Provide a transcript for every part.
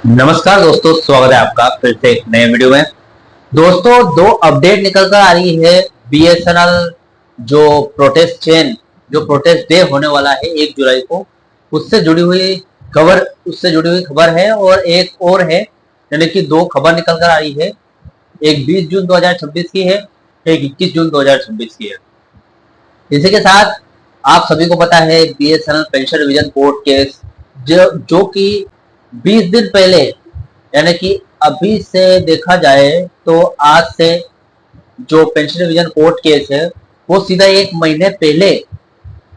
नमस्कार दोस्तों, स्वागत है आपका फिर से एक नए वीडियो में। दोस्तों, दो अपडेट निकल कर आ रही है। बीएसएनएल जो जो प्रोटेस्ट डे होने वाला है 1 जुलाई को, उससे जुड़ी हुई खबर है। और एक और है, यानी कि दो खबर निकल कर आ रही है। एक 20 जून 2026 की है, एक 21 जून 2026 की है। इसी के साथ आप सभी को पता है BSNL pension revision court case जो कि 20 दिन पहले, यानी कि अभी से देखा जाए तो आज से जो पेंशन रिवीजन कोर्ट केस है वो सीधा 1 महीने पहले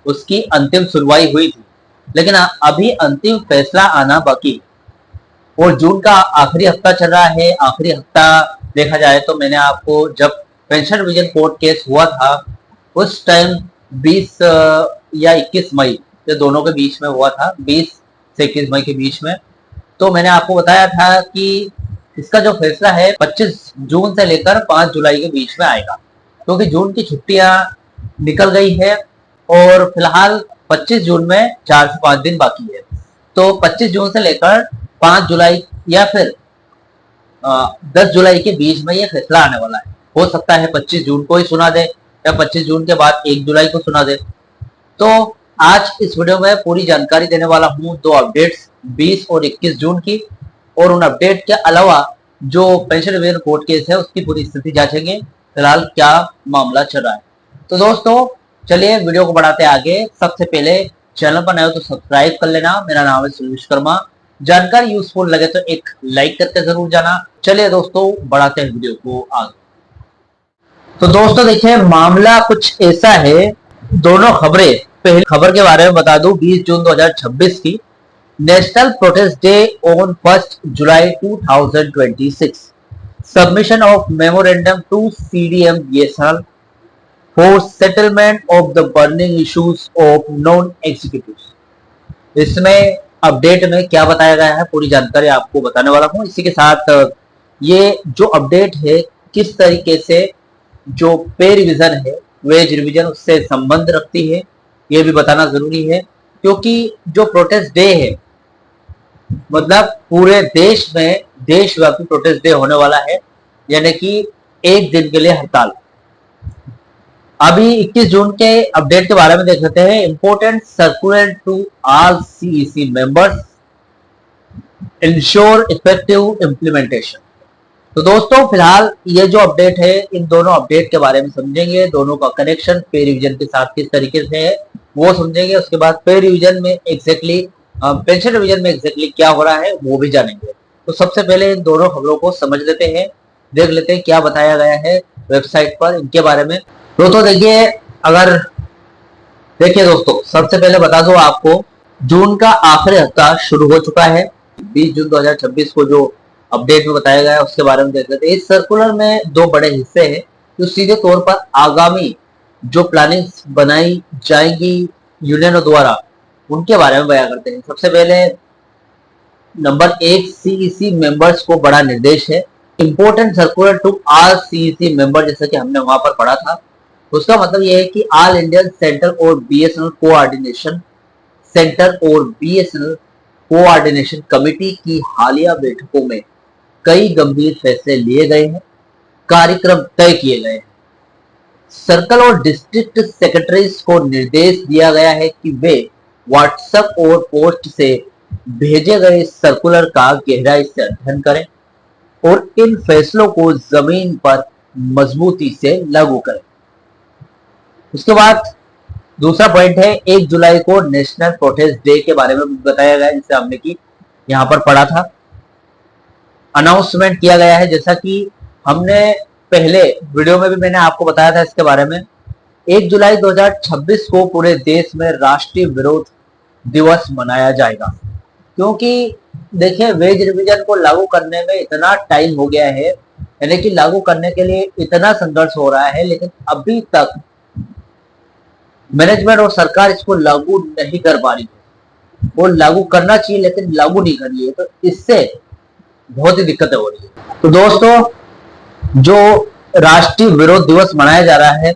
उसकी अंतिम सुनवाई हुई थी। लेकिन अभी अंतिम फैसला आना बाकी है। और जून का आखिरी हफ्ता चल रहा है। आखिरी हफ्ता देखा जाए तो मैंने आपको, जब पेंशन रिवीजन कोर्ट केस हुआ था उस टाइम 20 या 21 मई ये दोनों के बीच में हुआ था, 20 से 21 मई के बीच में। तो मैंने आपको बताया था कि इसका जो फैसला है 25 जून से लेकर 5 जुलाई के बीच में आएगा, क्योंकि जून की छुट्टियां निकल गई है और फिलहाल 25 जून में 4 से 5 दिन बाकी है। तो 25 जून से लेकर 5 जुलाई या फिर 10 जुलाई के बीच में ये फैसला आने वाला है। हो सकता है 25 जून को ही सुना दे या 25 जून के बाद 1 जुलाई को सुना दे। तो आज इस वीडियो में पूरी जानकारी देने वाला हूँ, दो अपडेट्स 20 और 21 जून की। और उन अपडेट के अलावा जो पेंशन रिवीजन कोर्ट केस है उसकी पूरी स्थिति जांचेंगे, फिलहाल क्या मामला चल रहा है। तो दोस्तों चलिए वीडियो को बढ़ाते आगे। सबसे पहले चैनल पर नए हो तो सब्सक्राइब कर लेना। मेरा नाम है सुरेश विश्वकर्मा। जानकारी यूजफुल लगे तो एक लाइक करके जरूर जाना। चलिए दोस्तों बढ़ाते हैं वीडियो को आगे। तो दोस्तों देखिए, मामला कुछ ऐसा है। दोनों खबरें, पहली खबर के बारे में बता दूं, 20 जून 2026 की, नेशनल प्रोटेस्ट डे ऑन 1 जुलाई 2026, submission of memorandum to CDM BSNL for settlement of the burning issues of non executive. इसमें अपडेट में क्या बताया गया है पूरी जानकारी आपको बताने वाला हूं। इसी के साथ ये जो अपडेट है किस तरीके से जो पे रिवीजन है, वेज रिवीजन, उससे संबंध रखती है, ये भी बताना जरूरी है। क्योंकि जो प्रोटेस्ट डे है, मतलब पूरे देश में देशव्यापी प्रोटेस्ट डे होने वाला है, यानी कि एक दिन के लिए हड़ताल। अभी 21 जून के अपडेट के बारे में देख लेते हैं। Important circular to all CEC members, ensure effective implementation. तो दोस्तों फिलहाल ये जो अपडेट है, इन दोनों अपडेट के बारे में समझेंगे, दोनों का कनेक्शन पे रिवीजन के साथ किस तरीके से है वो समझेंगे। उसके बाद पे रिवीजन में एग्जैक्टली, पेंशन रिवीजन में एग्जैक्टली क्या हो रहा है वो भी जानेंगे। तो सबसे पहले इन दोनों खबरों को समझ लेते हैं, देख लेते हैं क्या बताया गया है वेबसाइट पर इनके बारे में। दोस्तों देखिए दोस्तों, सबसे पहले बता दो आपको, जून का आखिरी हफ्ता शुरू हो चुका है। 20 जून 2026 को जो अपडेट में बताया गया है उसके बारे में देख लेते हैं। इस सर्कुलर में दो बड़े हिस्से हैं जो सीधे तौर पर आगामी जो प्लानिंग बनाई जाएंगी यूनियनों द्वारा, उनके बारे में बयान करते हैं। सबसे पहले नंबर 1, सीईसी मेंबर्स को बड़ा निर्देश है। Important circular to all CEC member, जैसा कि हमने वहां पर पढ़ा था। उसका मतलब यह है कि ऑल इंडियन सेंटर और बीएसएनएल कोऑर्डिनेशन कमेटी की हालिया बैठकों में कई गंभीर फैसले लिए गए हैं, कार्यक्रम तय किए गए हैं। सर्कल और डिस्ट्रिक्ट सेक्रेटरीज को निर्देश दिया गया है कि वे व्हाट्सएप और पोस्ट से भेजे गए सर्कुलर का गहराई से अध्ययन करें और इन फैसलों को जमीन पर मजबूती से लागू करें। उसके बाद दूसरा पॉइंट है 1 जुलाई को नेशनल प्रोटेस्ट डे के बारे में बताया गया है, जिसे हमने की यहां पर पढ़ा था। अनाउंसमेंट किया गया है, जैसा कि हमने पहले वीडियो में भी मैंने आपको बताया था इसके बारे में। 1 जुलाई 2026 को पूरे देश में राष्ट्रीय विरोध दिवस मनाया जाएगा। क्योंकि देखिए, वेज रिवीजन को लागू करने में इतना टाइम हो गया है, यानी कि लागू करने के लिए इतना संघर्ष हो रहा है, लेकिन अभी तक मैनेजमेंट और सरकार इसको लागू नहीं कर पा रही है। वो लागू करना चाहिए लेकिन लागू नहीं कर रही है, तो इससे बहुत ही दिक्कतें हो रही है। तो दोस्तों, जो राष्ट्रीय विरोध दिवस मनाया जा रहा है,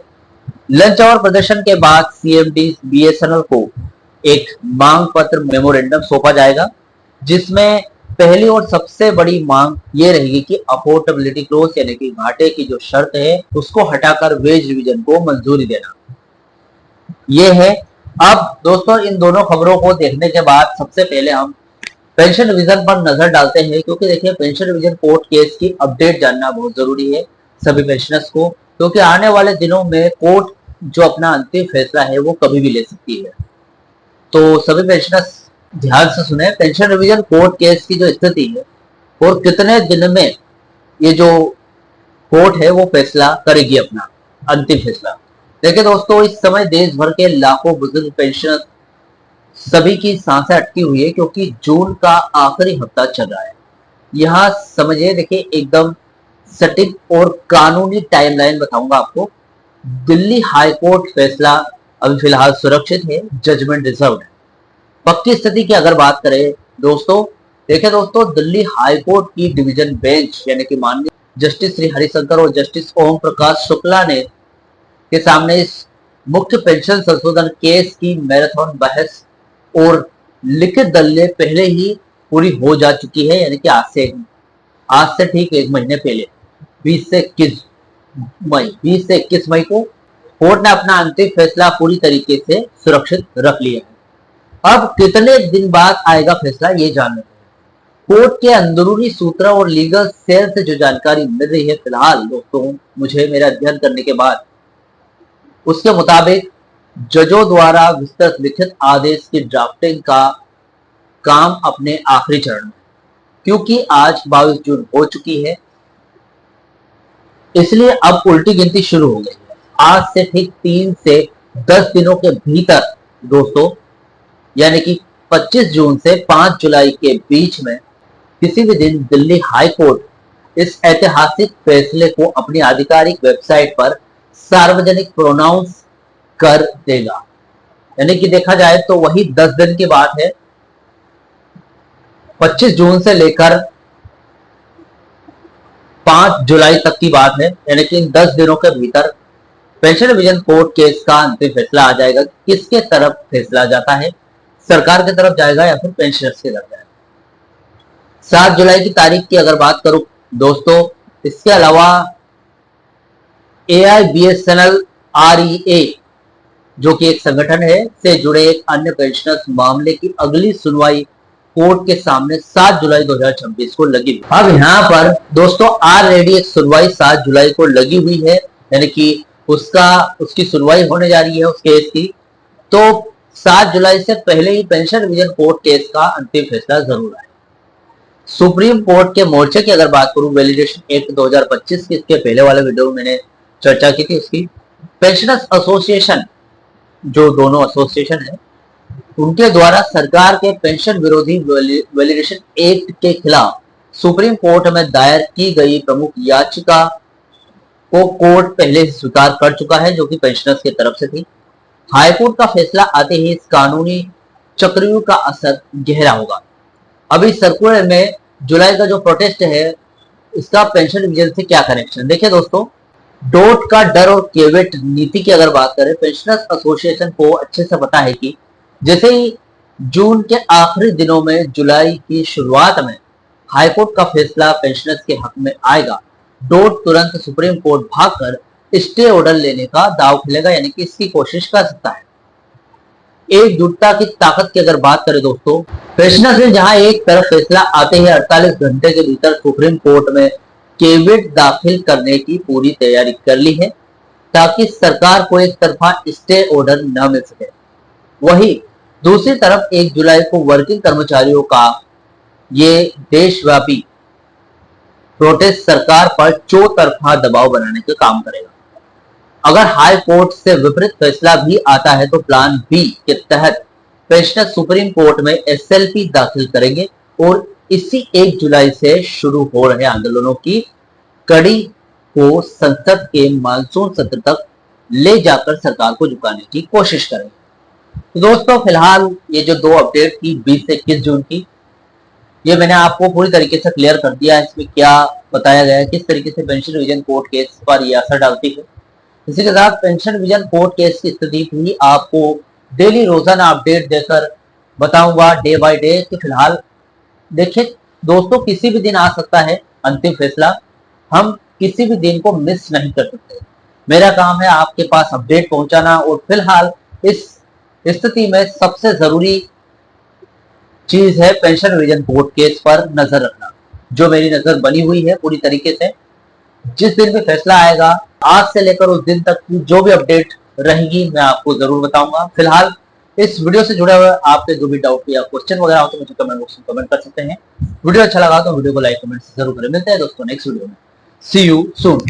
लंच और प्रदर्शन के बाद सीएमडी बीएसएनएल को एक मांग पत्र मेमोरेंडम सौंपा जाएगा, जिसमें पहली और सबसे बड़ी मांग ये रहेगी कि अफोर्डेबिलिटी क्लोज यानी कि घाटे की जो शर्त है उसको हटाकर वेज रिवीजन को मंजूरी देना, ये है। अब दोस्तों इन दोनों खबरों को देखने के बाद सबसे पहले हम पेंशन रिवीजन पर नजर डालते हैं, क्योंकि देखिए पेंशन रिवीजन कोर्ट केस की अपडेट जानना बहुत जरूरी है सभी पेंशनर्स को, क्योंकि आने वाले दिनों में कोर्ट जो अपना अंतिम फैसला है वो कभी भी ले सकती है। तो सभी पेंशनर्स ध्यान से सुने, पेंशन रिवीजन कोर्ट केस की जो स्थिति है और कितने दिन में ये जो कोर्ट है वो फैसला करेगी अपना अंतिम फैसला। देखिए दोस्तों इस समय देश भर के लाखों बुजुर्ग पेंशनर सभी की सांसें अटकी हुई है, क्योंकि जून का आखिरी हफ्ता चल रहा है। यहाँ समझिए, देखिए एकदम सटीक और कानूनी टाइमलाइन बताऊंगा आपको। दिल्ली हाई कोर्ट फैसला अभी फिलहाल सुरक्षित है, जजमेंट रिजर्व है। पक्की स्थिति की अगर बात करें दोस्तों, देखिए दोस्तों दिल्ली हाई कोर्ट की डिवीजन बेंच यानी कि माननीय जस्टिस श्री हरिशंकर और जस्टिस ओम प्रकाश शुक्ला ने के सामने इस मुख्य पेंशन संशोधन केस की मैराथन बहस और लिखित दलीलें पहले ही पूरी हो जा चुकी है, यानी कि आज से ठीक एक महीने पहले 20 से 21 मई को कोर्ट ने अपना अंतिम फैसला पूरी तरीके से सुरक्षित रख लिया है। अब कितने दिन बाद आएगा फैसला ये जान लेते हैं। कोर्ट के अंदरूनी सूत्र और लीगल सेल से जो जानकारी मिल रही है फिलहाल दोस्तों मुझे मेरा अध्ययन करने के बाद, उसके मुताबिक जजों द्वारा विस्तृत लिखित आदेश की ड्राफ्टिंग का काम अपने आखिरी चरण में, क्योंकि आज 22 जून हो चुकी है, इसलिए अब उल्टी गिनती शुरू हो गई है। आज से ठीक 3 से 10 दिनों के भीतर दोस्तों, यानी कि 25 जून से 5 जुलाई के बीच में किसी भी दिन दिल्ली हाई कोर्ट इस ऐतिहासिक फैसले को अपनी आधिकारिक वेबसाइट पर सार्वजनिक प्रोनाउंस कर देगा। यानी कि देखा जाए तो वही 10 दिन की बात है, 25 जून से लेकर 5 जुलाई तक की बात है, यानी कि इन 10 दिनों के भीतर पेंशन रिवीजन कोर्ट केस का अंतिम फैसला आ जाएगा। किसके तरफ फैसला जाता है, सरकार की तरफ जाएगा या फिर पेंशनर्स की तरफ जाएगा। 7 जुलाई की तारीख की अगर बात करूं दोस्तों, इसके अलावा AIBSNL REA जो कि एक संगठन है से जुड़े एक अन्य पेंशनर्स मामले की अगली सुनवाई कोर्ट के सामने 7 जुलाई 2026 को लगी हुई। अब यहाँ पर दोस्तों ऑलरेडी एक सुनवाई 7 जुलाई को लगी हुई है, यानी कि उसकी सुनवाई होने जा रही है उस केस की। तो 7 जुलाई से पहले ही पेंशन रिवीजन कोर्ट केस का अंतिम फैसला जरूर आए। सुप्रीम कोर्ट के मोर्चे की अगर बात करूं, वैलिडेशन एक्ट 2025 की इसके पहले वाले वीडियो में मैंने चर्चा की थी उसकी। पेंशनर्स एसोसिएशन जो दोनों एसोसिएशन है उनके द्वारा सरकार के पेंशन विरोधी वैलिडेशन एक्ट के खिलाफ सुप्रीम कोर्ट में दायर की गई प्रमुख याचिका को कोर्ट पहले से स्वीकार कर चुका है, जो कि पेंशनर्स की तरफ से थी। हाईकोर्ट का फैसला आते ही इस कानूनी चक्रव्यूह का असर गहरा होगा। अभी सर्कुलर में जुलाई का जो प्रोटेस्ट है इसका पेंशन रिवीजन से क्या कनेक्शन, देखिए दोस्तों डोट का डर और केवेट नीति की अगर बात करें, पेंशनर्स एसोसिएशन को अच्छे से पता है कि जैसे ही जून के आखिरी दिनों में जुलाई की शुरुआत में हाईकोर्ट का फैसला पेंशनर्स के हक में आएगा, डोट तुरंत सुप्रीम कोर्ट भागकर स्टे ऑर्डर लेने का दाव खेलेगा, यानी कि इसकी कोशिश कर सकता है। एकजुटता की ताकत की अगर बात करें दोस्तों, पेंशनर्स ने जहां एक तरफ फैसला आते ही 48 घंटे के भीतर सुप्रीम कोर्ट में केविट दाखिल करने की पूरी तैयारी कर ली है ताकि सरकार को एक तरफा स्टे ऑर्डर न मिल सके। वही दूसरी तरफ 1 जुलाई को वर्किंग कर्मचारियों का ये देशव्यापी प्रोटेस्ट सरकार पर चौतरफा दबाव बनाने का काम करेगा। अगर हाई कोर्ट से विपरीत फैसला भी आता है तो प्लान बी के तहत पेंशनर सुप्रीम कोर्ट में SLP दाखिल करेंगे और इसी 1 जुलाई से शुरू हो रहे आंदोलनों की कड़ी को संसद के मानसून सत्र तक ले जाकर सरकार को झुकाने की कोशिश करेंगे। तो दोस्तों फिलहाल ये जो 2 अपडेट थी 20 से 21 जून की, ये मैंने आपको पूरी तरीके से क्लियर कर दिया है। इसमें क्या बताया गया है, किस तरीके से पेंशन रिवीजन कोर्ट केस पर ये असर डालती है। इसी के साथ पेंशन रिवीजन कोर्ट केस की स्थिति भी आपको डेली रोजाना अपडेट देकर बताऊंगा डे बाय डे। तो फिलहाल देखिए दोस्तों किसी भी दिन आ सकता है अंतिम फैसला, हम किसी भी दिन को मिस नहीं कर सकते। मेरा काम है आपके पास अपडेट पहुंचाना, और फिलहाल इस स्थिति में सबसे जरूरी चीज है पेंशन रिवीजन बोर्ड केस पर नजर रखना, जो मेरी नजर बनी हुई है पूरी तरीके से। जिस दिन भी फैसला आएगा, आज से लेकर उस दिन तक की जो भी अपडेट रहेगी मैं आपको जरूर बताऊंगा। फिलहाल इस वीडियो से जुड़े हुए आपके जो भी डाउट या क्वेश्चन वगैरह हो तो मुझे कमेंट बॉक्स में कमेंट कर सकते हैं। वीडियो अच्छा लगा तो वीडियो को लाइक कमेंट जरूर करें। मिलते हैं दोस्तों नेक्स्ट वीडियो में। सी यू सून।